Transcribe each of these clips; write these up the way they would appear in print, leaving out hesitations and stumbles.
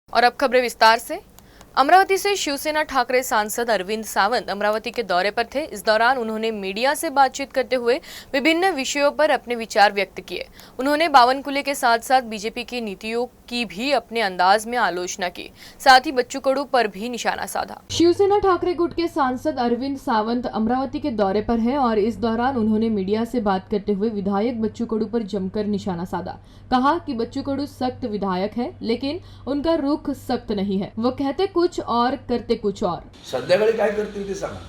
और अब खबरें विस्तार से। अमरावती से शिवसेना ठाकरे सांसद अरविंद सावंत अमरावती के दौरे पर थे। इस दौरान उन्होंने मीडिया से बातचीत करते हुए विभिन्न विषयों पर अपने विचार व्यक्त किए। उन्होंने बावनकुले के साथ साथ बीजेपी की नीतियों की भी अपने अंदाज में आलोचना की, साथ ही बच्चू कडू पर भी निशाना साधा। शिवसेना ठाकरे गुट के सांसद अरविंद सावंत अमरावती के दौरे पर है और इस दौरान उन्होंने मीडिया से बात करते हुए विधायक बच्चू कडू पर जमकर निशाना साधा। कहा कि बच्चू कडू सख्त विधायक है, लेकिन उनका रुख सख्त नहीं है। वो कहते कुछ और करते कुछ और। संध्याकाळी काय करतील ते सांगा।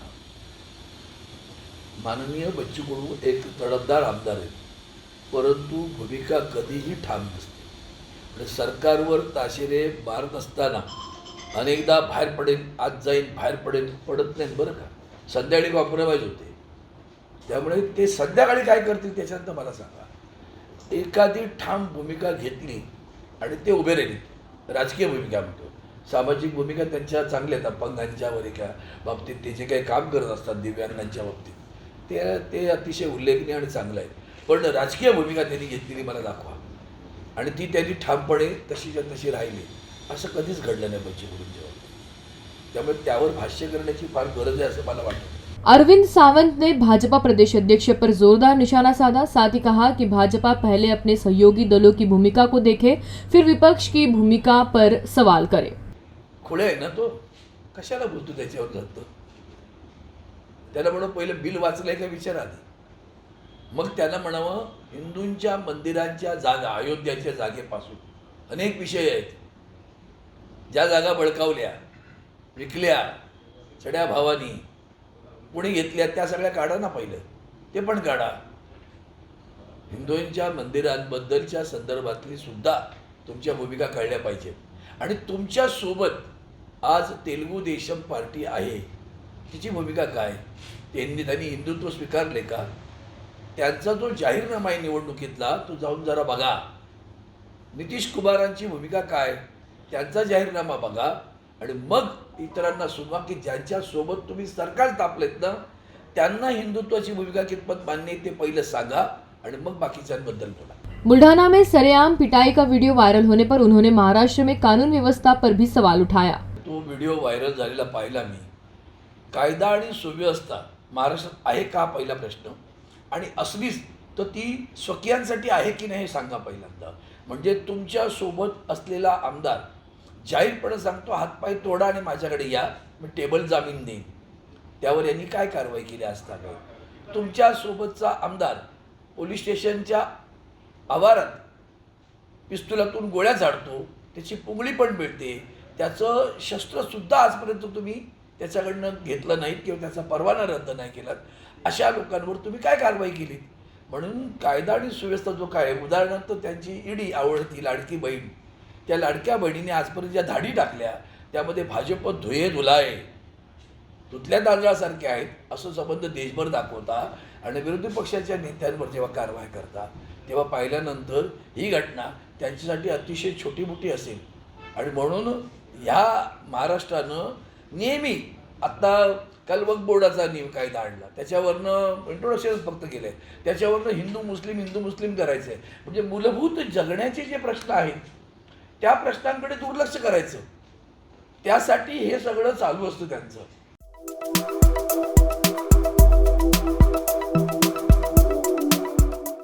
माननीय बच्चू कडू एक तडफदार आमदार आहेत, परंतु भूमिका कधीही ठाम नसते। सरकारवर ताशेरे मारत असताना अनेकदा बाहेर पडेल, आज जाईल, बाहेर पडेल, पडत नाही बरं का। संध्याकाळी कॉम्प्रोमाइज होते, त्यामुळे ते संध्याकाळी काय करतील त्याच्यानंतर मला सांगा। एखादी ठाम भूमिका घेतली आणि ते उभे राहिले, राजकीय भूमिका म्हणतो, सामाजिक भूमिका त्यांच्या चांगल्या आहेत। अपंगांच्या वगैरे बाबतीत ते जे काही काम करत असतात, दिव्यांगांच्या बाबतीत ते अतिशय उल्लेखनीय आणि चांगलं आहे। पण राजकीय भूमिका त्यांनी घेतलेली मला दाखवा, आणि ती त्यांनी ठामपणे तशीच्या तशी राहिली, असं कधीच घडलं नाही बच्चू कडूंच्या बाबतीत। त्यामुळे त्यावर भाष्य करण्याची फार गरज आहे असं मला वाटतं। अरविंद सावंत ने भाजपा प्रदेश अध्यक्ष पर जोरदार निशाना साधा। साथ ही कहा कि भाजपा पहले अपने सहयोगी दलों की भूमिका को देखे, फिर विपक्ष की भूमिका पर सवाल करे। खुळे आहे ना तो, कशाला बोलतो त्याच्यावर जातो? त्याला म्हणून पहिलं बिल वाचलंय का विचार आधी, मग त्याला म्हणावं हिंदूंच्या मंदिरांच्या जागा, अयोध्याच्या जागेपासून अनेक विषय आहेत, ज्या जागा बळकावल्या, विकल्या, चढ्या भावानी कोणी घेतल्या, त्या सगळ्या काढा ना, पहिलं ते पण काढा। हिंदूंच्या मंदिरांबद्दलच्या संदर्भातली सुद्धा तुमच्या भूमिका कळल्या पाहिजेत। आणि तुमच्या सोबत आज तेलुगू देशम पार्टी आहे, तिची भूमिका काय? त्यांनी हिंदुत्व स्वीकारले का? त्यांचा जो जाहीरनामा आहे निवडणुकीतला, तो जाऊन जरा बघा। नितीश कुमारांची भूमिका काय, त्यांचा जाहीरनामा बघा, आणि मग इतरांना सुचवा की ज्यांच्या सोबत तुम्ही सरकार स्थापलेत ना, त्यांना हिंदुत्वाची भूमिका कितपत मान्य आहे ते पहिलं सांगा, आणि मग बाकीच्यांबद्दल बोला। बुल्ढाना में सरेआम पिटाई का वीडियो वायरल होने पर उन्होंने महाराष्ट्र में कानून व्यवस्था पर भी सवाल उठाया। तो व्हिडिओ व्हायरल झालेला पाहिला मी। कायदा आणि सुव्यवस्था महाराष्ट्रात आहे का पहिला प्रश्न, आणि असलीच तर ती स्वकीयांसाठी आहे की नाही हे सांगा पहिल्यांदा। म्हणजे तुमच्या सोबत असलेला आमदार जाहीरपणे सांगतो हातपाय तोडा आणि माझ्याकडे या, मी टेबल जामीन देईन, त्यावर यांनी काय कारवाई केली असता काय? तुमच्या सोबतचा आमदार पोलीस स्टेशनच्या आवारात पिस्तुलातून गोळ्या झाडतो, त्याची पुंगळी पण मिळते, त्याचं शस्त्रसुद्धा आजपर्यंत तुम्ही त्याच्याकडनं घेतलं नाहीत किंवा त्याचा परवाना रद्द नाही केला, अशा लोकांवर तुम्ही काय कारवाई केली? म्हणून कायदा आणि सुव्यवस्था जो काय, उदाहरणार्थ त्यांची ईडी आवडती लाडकी बहीण, त्या लाडक्या बहिणीने आजपर्यंत ज्या धाडी टाकल्या त्यामध्ये भाजप धुये धुलाय, धुतल्या तांदळासारखे आहेत असं संबंध देशभर दाखवता, आणि विरोधी पक्षाच्या नेत्यांवर जेव्हा कारवाई करता तेव्हा पाहिल्यानंतर ही घटना त्यांच्यासाठी अतिशय छोटी मोठी असेल। आणि म्हणून ह्या महाराष्ट्रानं नेहमी, आता काल वक्फ बोर्डाचा कायदा आणला, त्याच्यावरनं इंट्रोडक्शन फक्त केलं आहे, त्याच्यावरनं हिंदू मुस्लिम करायचं आहे। म्हणजे मूलभूत जगण्याचे जे प्रश्न आहेत त्या प्रश्नांकडे दुर्लक्ष करायचं, त्यासाठी हे सगळं चालू असतं त्यांचं।